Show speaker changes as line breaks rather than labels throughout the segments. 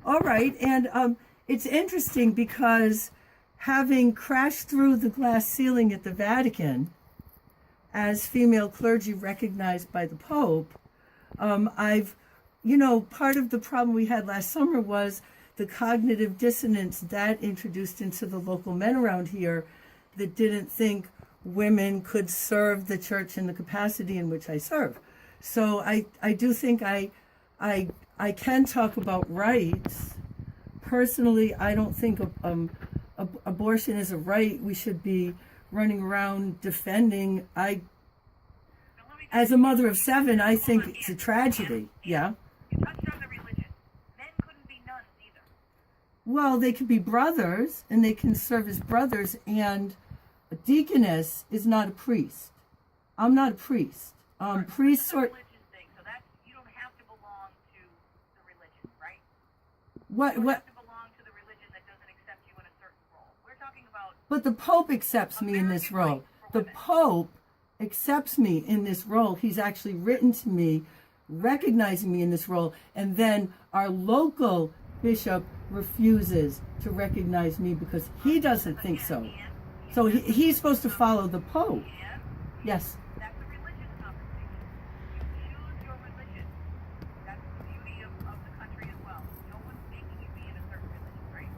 All right, and it's interesting because having crashed through the glass ceiling at the Vatican as female clergy recognized by the Pope, part of the problem we had last summer was the cognitive dissonance that introduced into the local men around here that didn't think women could serve the church in the capacity in which I serve. So I do think I can talk about rights. Personally, I don't think abortion is a right we should be running around defending. As a mother of 7, I think it's a tragedy. Yeah.
You touched on the religion. Men couldn't be nuns either.
Well, they could be brothers, and they can serve as brothers, and a deaconess is not a priest. I'm not a priest. Priests are...
So that you don't have to belong to the religion, right?
What?
You don't have to belong to the religion that doesn't accept you in a certain role. We're talking about...
But the Pope accepts me in this role. The Pope accepts me in this role. He's actually written to me, recognizing me in this role, and then our local bishop refuses to recognize me because he doesn't think so. So he's supposed to follow the Pope. Yes.
That's a religious conversation. You choose your religion. That's the beauty of the country as well. No one's making you be in a certain religion, right?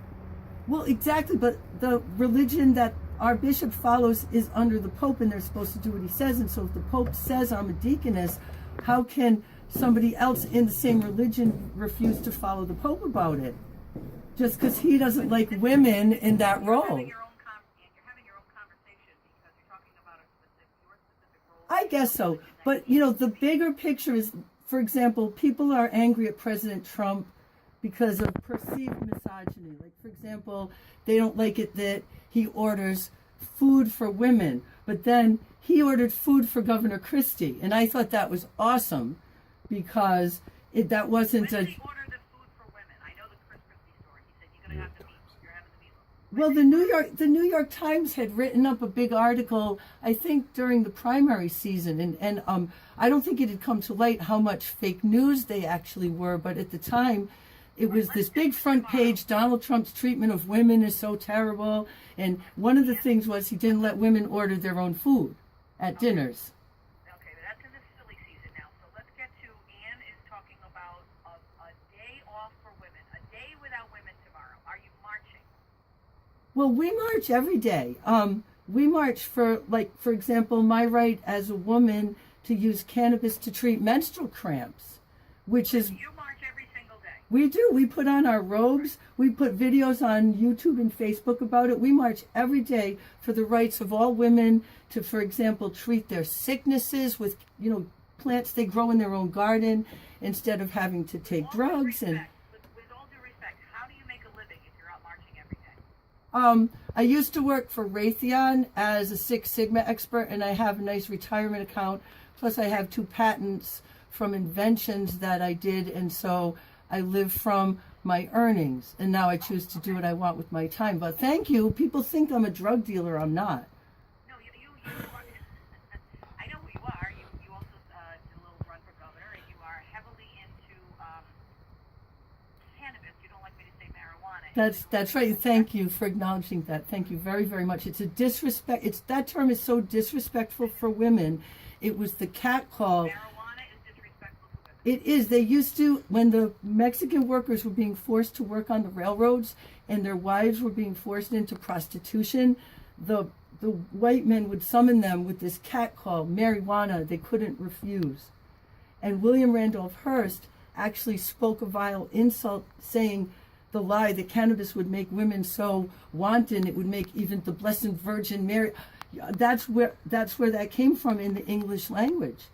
Well, exactly, but the religion that our bishop follows is under the Pope, and they're supposed to do what he says. And so if the Pope says I'm a deaconess, how can somebody else in the same religion refuse to follow the Pope about it? Just because he doesn't like women in that role.
You're having your own conversation because you're talking about your specific role.
I guess so. But, the bigger picture is, for example, people are angry at President Trump because of perceived misogyny. Like, for example, they don't like it that he orders food for women, but then he ordered food for Governor Christie, and I thought that was awesome because that wasn't
when
a...
did he order the food for women? I know the Chris Christie story. He said you're having the meat.
Well, the New York Times had written up a big article, I think, during the primary season, and I don't think it had come to light how much fake news they actually were, but at the time, it was this big front page, Donald Trump's treatment of women is so terrible, and one of the things was he didn't let women order their own food at dinners.
Okay, but that's in the silly season now, so let's get to, Anne is talking about a day off for women, a day without women tomorrow. Are you marching?
Well, we march every day. We march for example, my right as a woman to use cannabis to treat menstrual cramps, which is...
You march every single day.
We do. We put on our robes. We put videos on YouTube and Facebook about it. We march every day for the rights of all women to, for example, treat their sicknesses with, plants they grow in their own garden instead of having to take drugs.
With all due respect, how do you make a living if you're out marching every day?
I used to work for Raytheon as a Six Sigma expert, and I have a nice retirement account. Plus, I have 2 patents from inventions that I did, and so I live from my earnings. And now I choose to do what I want with my time. But thank you. People think I'm a drug dealer. I'm not.
No, you are. I know who you are. You also did a little run for governor, and you are heavily into cannabis. You don't like me to say marijuana.
That's right. Thank you for acknowledging that. Thank you very, very much. It's a disrespect. That term is so disrespectful for women. It was the catcall.
Marijuana is disrespectful to women.
It is. They used to, when the Mexican workers were being forced to work on the railroads and their wives were being forced into prostitution, the white men would summon them with this catcall, marijuana, they couldn't refuse. And William Randolph Hearst actually spoke a vile insult, saying the lie that cannabis would make women so wanton, it would make even the Blessed Virgin Mary. That's where that came from in the English language.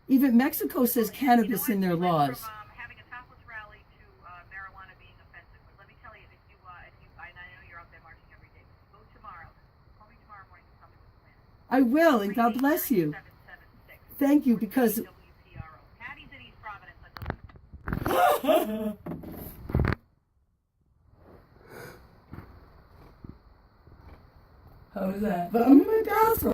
Even Mexico says cannabis in their laws.
From having a topless rally to marijuana being offensive. But let me tell you, if you I know you're out there marching every day. Go tomorrow. Call me tomorrow morning to tell me what's planned.
I will, and God bless you. Thank you, because...
WPRO. Patty's in East Providence.
How was that? But I'm in my bathroom.